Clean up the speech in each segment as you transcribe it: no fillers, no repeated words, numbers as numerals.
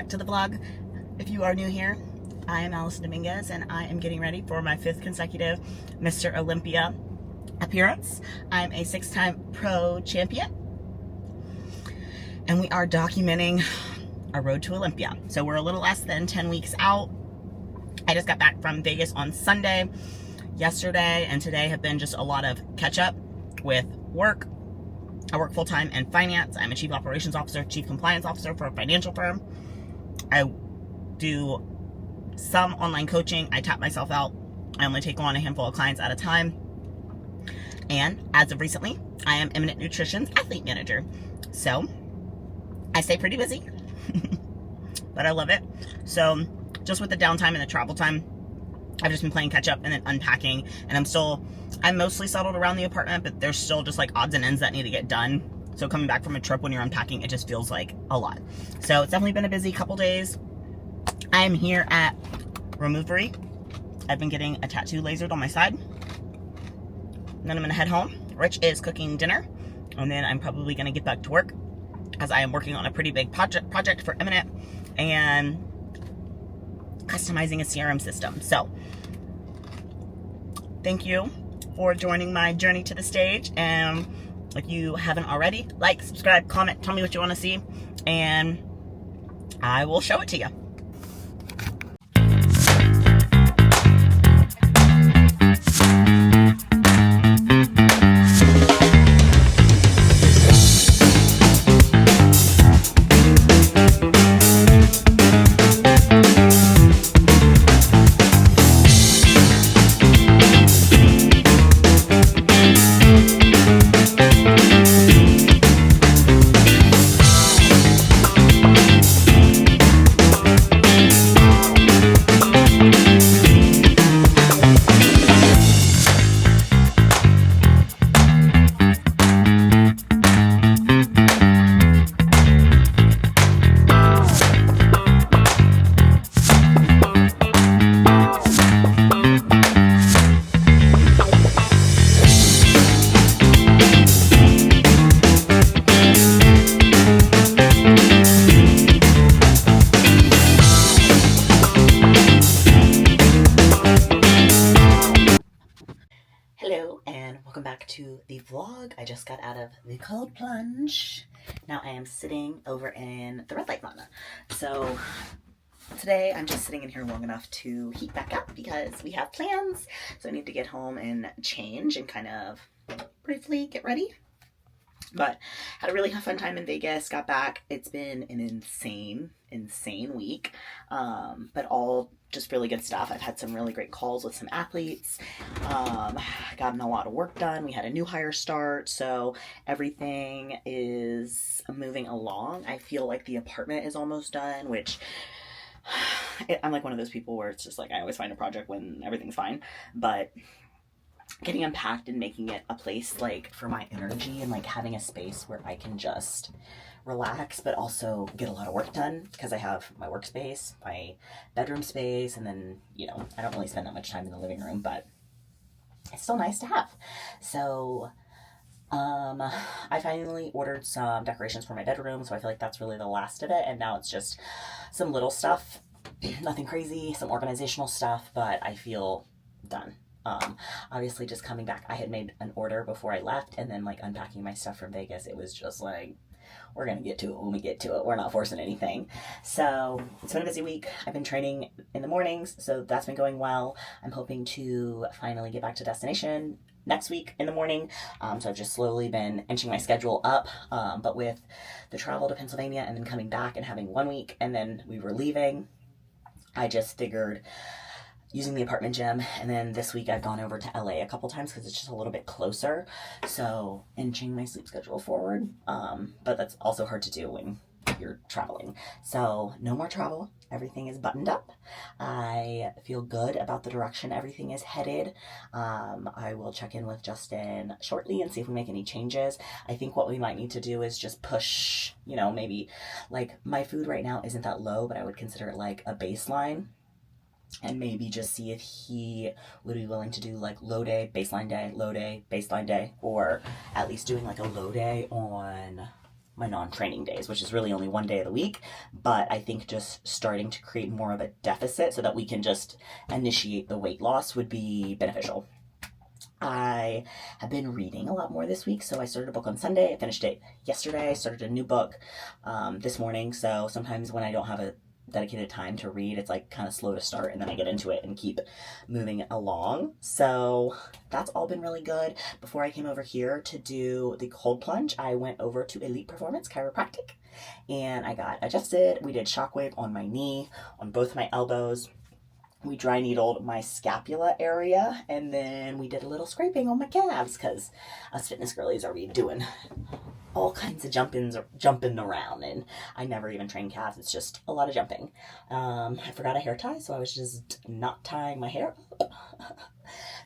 back to the vlog. If you are new here, I am Allison Dominguez and I am getting ready for my 5th consecutive Mr. Olympia appearance. I'm a 6-time pro champion and we are documenting our road to Olympia. So we're a little less than 10 weeks out. I just got back from Vegas on Sunday. Yesterday and today have been just a lot of catch up with work. I work full-time in finance. I'm a chief operations officer, chief compliance officer for a financial firm. I do some online coaching. I tap myself out. I only take on a handful of clients at a time. And as of recently, I am Eminent Nutrition's athlete manager. So I stay pretty busy, but I love it. So just with the downtime and the travel time, I've just been playing catch up and then unpacking, and I'm mostly settled around the apartment, but there's still just like odds and ends that need to get done. So coming back from a trip when you're unpacking, it just feels like a lot. So it's definitely been a busy couple days. I'm here at Removery. I've been getting a tattoo lasered on my side. And then I'm gonna head home. Rich is cooking dinner, and then I'm probably gonna get back to work as I am working on a pretty big project for Eminent and customizing a CRM system. So thank you for joining my journey to the stage, and if you haven't already, like, subscribe, comment, tell me what you want to see, and I will show it to you. Hello and welcome back to the vlog. I just got out of the cold plunge. Now I am sitting over in the red light sauna. So today I'm just sitting in here long enough to heat back up because we have plans. So I need to get home and change and kind of briefly get ready. But had a really fun time in Vegas, got back. It's been an insane week, but all just really good stuff. I've had some really great calls with some athletes, gotten a lot of work done. We had a new hire start, so everything is moving along. I feel like the apartment is almost done, which I'm like one of those people where it's just like I always find a project when everything's fine, but getting unpacked and making it a place like for my energy and like having a space where I can just relax but also get a lot of work done, because I have my workspace, my bedroom space, and then, you know, I don't really spend that much time in the living room, but it's still nice to have. So I finally ordered some decorations for my bedroom, so I feel like that's really the last of it, and now it's just some little stuff, nothing crazy, some organizational stuff, but I feel done. Obviously just coming back, I had made an order before I left, and then like unpacking my stuff from Vegas, it was just like, we're gonna get to it when we get to it. We're not forcing anything. So it's been a busy week. I've been training in the mornings, so that's been going well. I'm hoping to finally get back to destination next week in the morning. So I've just slowly been inching my schedule up, but with the travel to Pennsylvania and then coming back and having 1 week and then we were leaving, I just figured using the apartment gym, and then this week I've gone over to LA a couple times because it's just a little bit closer, so inching my sleep schedule forward, but that's also hard to do when you're traveling. So no more travel, everything is buttoned up. I feel good about the direction everything is headed. I will check in with Justin shortly and see if we make any changes. I think what we might need to do is just push, you know, maybe like my food right now isn't that low, but I would consider it like a baseline, and maybe just see if he would be willing to do like low day, baseline day, low day, baseline day, or at least doing like a low day on my non-training days, which is really only one day of the week. But I think just starting to create more of a deficit so that we can just initiate the weight loss would be beneficial. I have been reading a lot more this week, so I started a book on Sunday. I finished it yesterday. I started a new book this morning, so sometimes when I don't have a dedicated time to read, it's like kind of slow to start, and then I get into it and keep moving along. So that's all been really good. Before I came over here to do the cold plunge, I went over to Elite Performance Chiropractic, and I got adjusted. We did shockwave on my knee, on both my elbows. We dry needled my scapula area, and then we did a little scraping on my calves, because us fitness girlies are doing all kinds of jumping around, and I never even train calves. It's just a lot of jumping. I forgot a hair tie, so I was just not tying my hair up.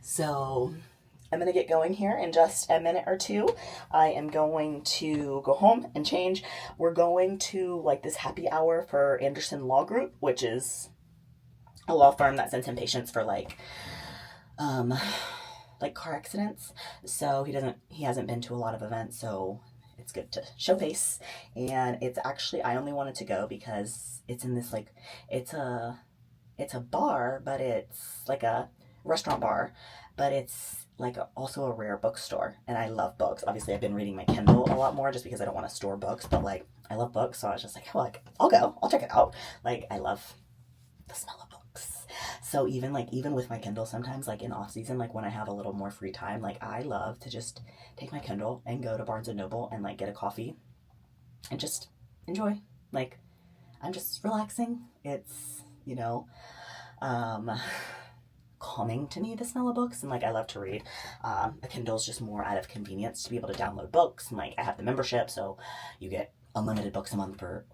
So I'm going to get going here in just a minute or two. I am going to go home and change. We're going to like this happy hour for Anderson Law Group, which is a law firm that sends him patients for like car accidents. So he hasn't been to a lot of events, so it's good to show face. And it's actually, I only wanted to go because it's in this like, it's a bar, but it's like a restaurant bar, but it's like also a rare bookstore. And I love books. Obviously I've been reading my Kindle a lot more just because I don't want to store books, but like I love books. So I was just like, oh, like I'll go, I'll check it out. Like I love the smell of books. So even with my Kindle, sometimes like in off season, like when I have a little more free time, like I love to just take my Kindle and go to Barnes and Noble and like get a coffee and just enjoy. Like I'm just relaxing. It's, calming to me, the smell of books, and like I love to read. A Kindle's just more out of convenience to be able to download books, and like I have the membership, so you get unlimited books a month for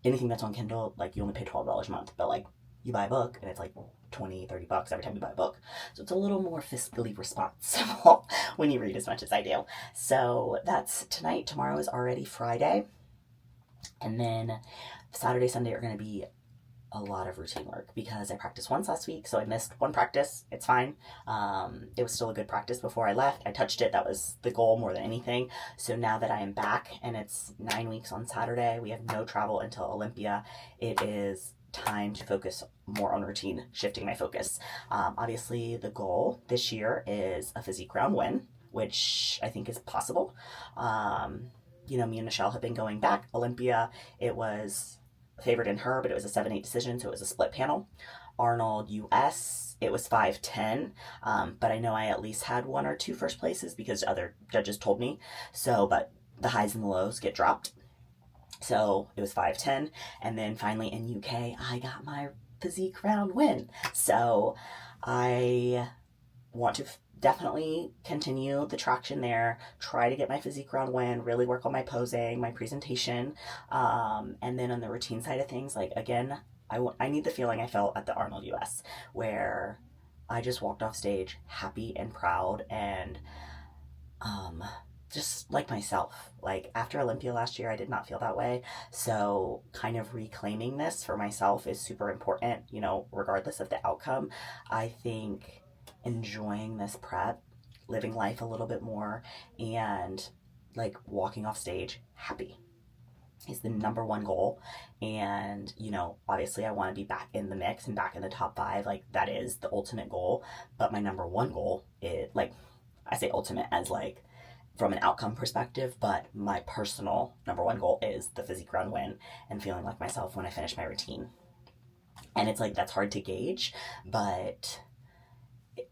anything that's on Kindle. Like you only pay $12 a month, but like you buy a book and it's like $20-$30 every time you buy a book. So it's a little more fiscally responsible when you read as much as I do. So that's tonight. Tomorrow is already Friday. And then Saturday, Sunday are going to be a lot of routine work because I practiced once last week. So I missed one practice. It's fine. It was still a good practice before I left. I touched it. That was the goal more than anything. So now that I am back and it's 9 weeks on Saturday, we have no travel until Olympia. It is time to focus more on routine, shifting my focus. Obviously, the goal this year is a physique round win, which I think is possible. Me and Michelle have been going back. Olympia, it was favored in her, but it was a 7-8 decision, so it was a split panel. Arnold US, it was 5-10, but I know I at least had 1 or 2 first places because other judges told me. So, but the highs and the lows get dropped. So it was 5-10, and then finally in UK, I got my physique round win. So I want to definitely continue the traction there, try to get my physique round win, really work on my posing, my presentation, and then on the routine side of things, like again, I need the feeling I felt at the Arnold US, where I just walked off stage happy and proud and just like myself. Like after Olympia last year, I did not feel that way. So kind of reclaiming this for myself is super important, regardless of the outcome. I think enjoying this prep, living life a little bit more, and like walking off stage happy is the number one goal. And, obviously I want to be back in the mix and back in the top 5. Like that is the ultimate goal. But my number one goal is, like, I say ultimate as like from an outcome perspective, but my personal number one goal is the physique round win and feeling like myself when I finish my routine. And it's like, that's hard to gauge, but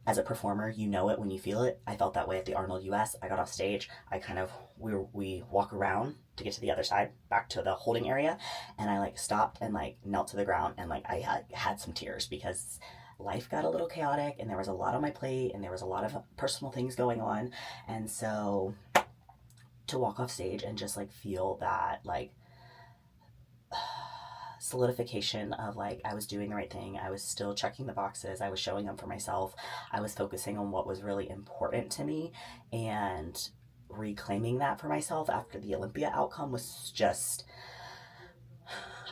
as a performer, you know it when you feel it. I felt that way at the Arnold US. I got off stage. We walk around to get to the other side, back to the holding area, and I like stopped and like knelt to the ground and like I had some tears because life got a little chaotic and there was a lot on my plate and there was a lot of personal things going on. And so to walk off stage and just like feel that like solidification of like I was doing the right thing, I was still checking the boxes, I was showing up for myself, I was focusing on what was really important to me, and reclaiming that for myself after the Olympia outcome was just,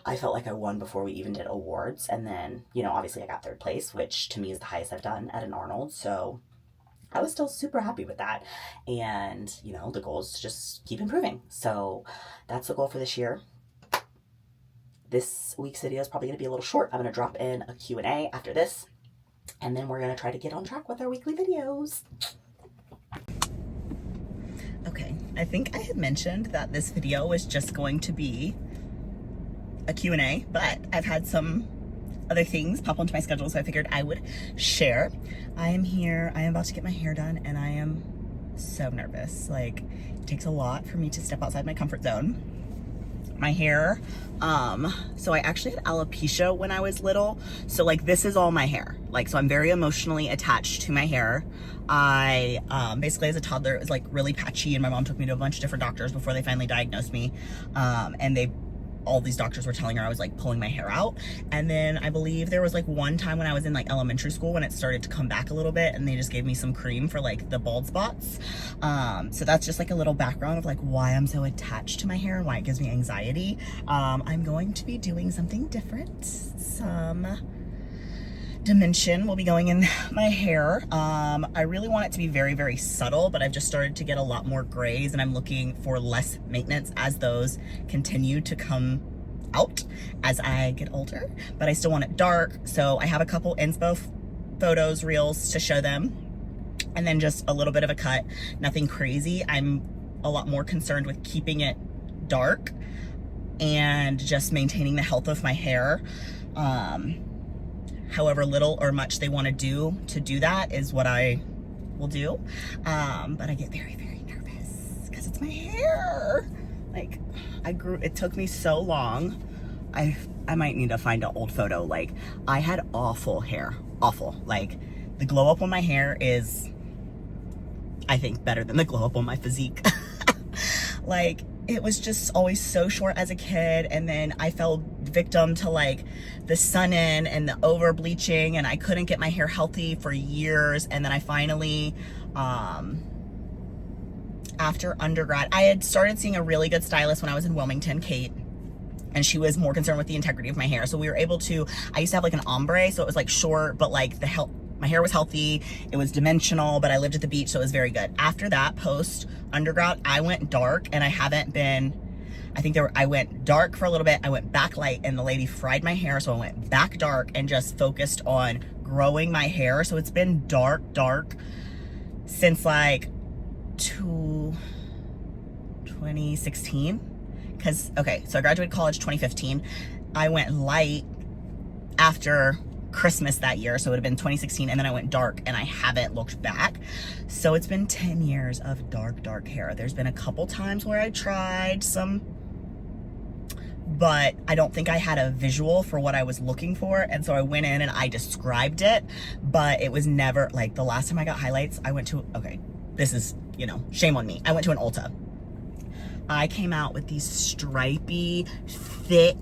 I felt like I won before we even did awards. And then, obviously I got 3rd place, which to me is the highest I've done at an Arnold. So I was still super happy with that. And, you know, the goal is to just keep improving. So that's the goal for this year. This week's video is probably going to be a little short. I'm going to drop in a Q&A after this, and then we're going to try to get on track with our weekly videos. Okay, I think I had mentioned that this video was just going to be a Q&A, but I've had some other things pop onto my schedule, so I figured I would share. I am here, I am about to get my hair done, and I am so nervous. Like, it takes a lot for me to step outside my comfort zone. My hair, so I actually had alopecia when I was little, so like this is all my hair, like, so I'm very emotionally attached to my hair. I basically as a toddler it was like really patchy, and my mom took me to a bunch of different doctors before they finally diagnosed me, and all these doctors were telling her I was like pulling my hair out. And then I believe there was like one time when I was in like elementary school when it started to come back a little bit, and they just gave me some cream for like the bald spots. So that's just like a little background of like why I'm so attached to my hair and why it gives me anxiety. I'm going to be doing something different. Some dimension will be going in my hair. I really want it to be very, very subtle, but I've just started to get a lot more grays, and I'm looking for less maintenance as those continue to come out as I get older, but I still want it dark. So I have a couple inspo photos, reels to show them, and then just a little bit of a cut, nothing crazy. I'm a lot more concerned with keeping it dark and just maintaining the health of my hair. However little or much they want to do that is what I will do. But I get very, very nervous because it's my hair. Like, it took me so long. I might need to find an old photo. Like, I had awful hair, awful. Like, the glow up on my hair is, I think, better than the glow up on my physique. Like, it was just always so short as a kid, and then I fell victim to like the sun-in and the over bleaching, and I couldn't get my hair healthy for years. And then I finally, after undergrad, I had started seeing a really good stylist when I was in Wilmington, Kate, and she was more concerned with the integrity of my hair. So we were able to, I used to have like an ombre, so it was like short, but like my hair was healthy, it was dimensional, but I lived at the beach, so it was very good. After that, post undergrad, I went dark, and I haven't been, I went dark for a little bit, I went back light, and the lady fried my hair, so I went back dark and just focused on growing my hair. So it's been dark since like 2016. Because, okay, so I graduated college 2015. I went light after Christmas that year, so it would have been 2016, and then I went dark, and I haven't looked back. So it's been 10 years of dark hair. There's been a couple times where I tried some, but I don't think I had a visual for what I was looking for, and so I went in and I described it, but it was never, like, the last time I got highlights, I went to, okay, this is, you know, shame on me. I went to an Ulta. I came out with these stripy, thick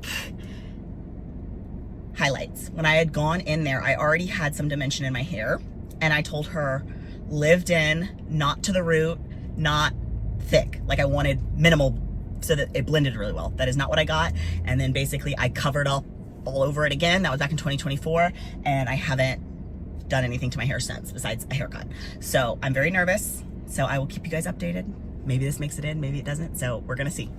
highlights. When I had gone in there, I already had some dimension in my hair, and I told her, lived in, not to the root, not thick. Like, I wanted minimal so that it blended really well. That is not what I got. And then basically I covered up all over it again. That was back in 2024, and I haven't done anything to my hair since besides a haircut. So I'm very nervous. So I will keep you guys updated. Maybe this makes it in, maybe it doesn't. So we're gonna see.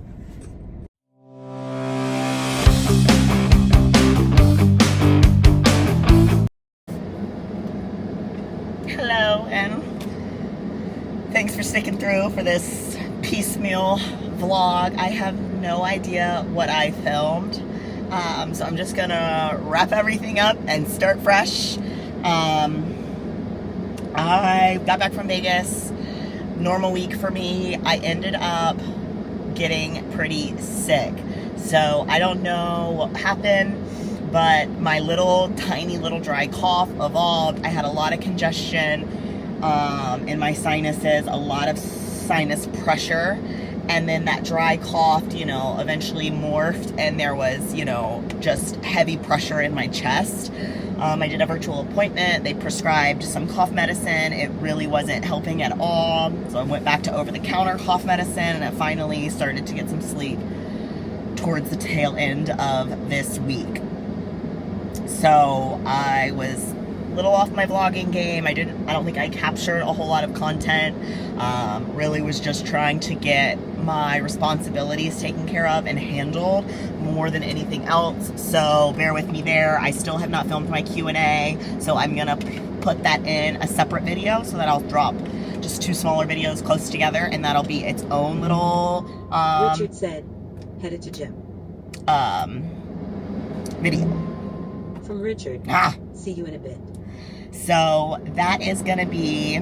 Hello, and thanks for sticking through for this piecemeal vlog. I have no idea what I filmed, so I'm just gonna wrap everything up and start fresh. I got back from Vegas, normal week for me. I ended up getting pretty sick, so I don't know what happened, but my tiny little dry cough evolved. I had a lot of congestion in my sinuses, a lot of sinus pressure, and then that dry cough, you know, eventually morphed, and there was, you know, just heavy pressure in my chest. I did a virtual appointment. They prescribed some cough medicine. It really wasn't helping at all, so I went back to over-the-counter cough medicine, and I finally started to get some sleep towards the tail end of this week. So I was little off my vlogging game. I don't think I captured a whole lot of content. Really was just trying to get my responsibilities taken care of and handled more than anything else. So bear with me there. I still have not filmed my Q&A, so I'm gonna put that in a separate video so that I'll drop just 2 smaller videos close together, and that'll be its own little Richard said, headed to gym. Video. From Richard. See you in a bit. So that is gonna be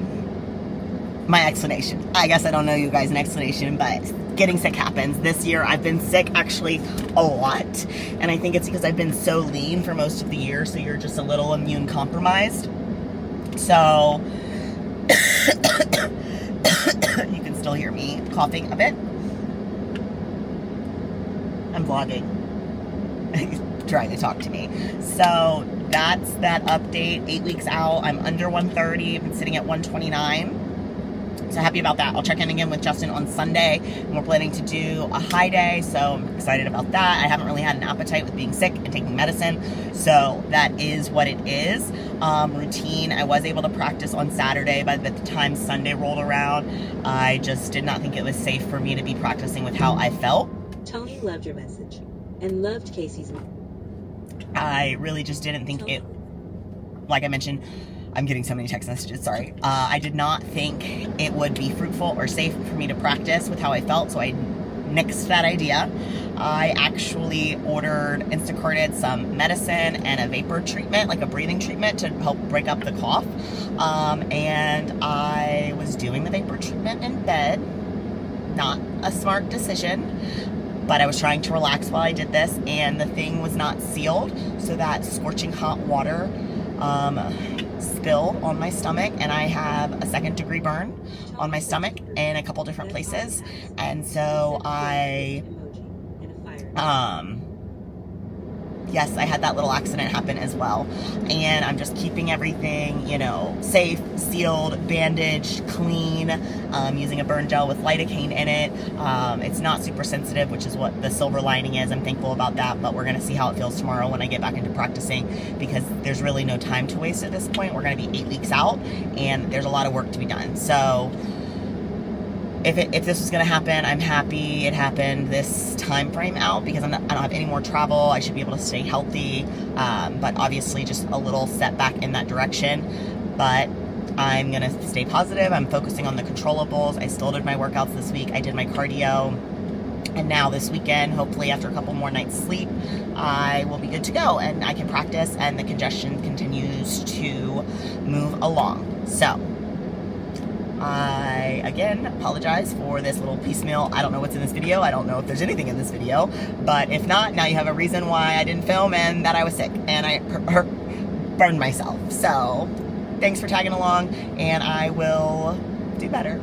my explanation. I guess I don't know you guys an explanation, but getting sick happens. This year I've been sick actually a lot, and I think it's because I've been so lean for most of the year, so you're just a little immune compromised. So you can still hear me coughing a bit. I'm vlogging. Trying to talk to me. So that's that update. 8 weeks out. I'm under 130. I've been sitting at 129. So happy about that. I'll check in again with Justin on Sunday, and we're planning to do a high day, so I'm excited about that. I haven't really had an appetite with being sick and taking medicine, so that is what it is. Routine, I was able to practice on Saturday, but by the time Sunday rolled around, I just did not think it was safe for me to be practicing with how I felt. Tony loved your message and loved Casey's. I really just didn't think it, like I mentioned, I'm getting so many text messages, sorry. I did not think it would be fruitful or safe for me to practice with how I felt, so I nixed that idea. I actually Instacarted some medicine and a vapor treatment, like a breathing treatment to help break up the cough. And I was doing the vapor treatment in bed. Not a smart decision, but I was trying to relax while I did this, and the thing was not sealed, so that scorching hot water spilled on my stomach, and I have a 2nd-degree burn on my stomach in a couple different places. And so yes, I had that little accident happen as well, and I'm just keeping everything, you know, safe, sealed, bandaged, clean, using a burn gel with lidocaine in it. It's not super sensitive, which is what the silver lining is. I'm thankful about that, but we're gonna see how it feels tomorrow when I get back into practicing, because there's really no time to waste at this point. We're gonna be 8 weeks out, and there's a lot of work to be done. So if this was going to happen, I'm happy it happened this time frame out, because I don't have any more travel. I should be able to stay healthy, but obviously just a little setback in that direction. But I'm going to stay positive. I'm focusing on the controllables. I still did my workouts this week. I did my cardio. And now this weekend, hopefully after a couple more nights sleep, I will be good to go, and I can practice, and the congestion continues to move along. So I, again, apologize for this little piecemeal. I don't know what's in this video. I don't know if there's anything in this video. But if not, now you have a reason why I didn't film and that I was sick and I burned myself. So thanks for tagging along, and I will do better.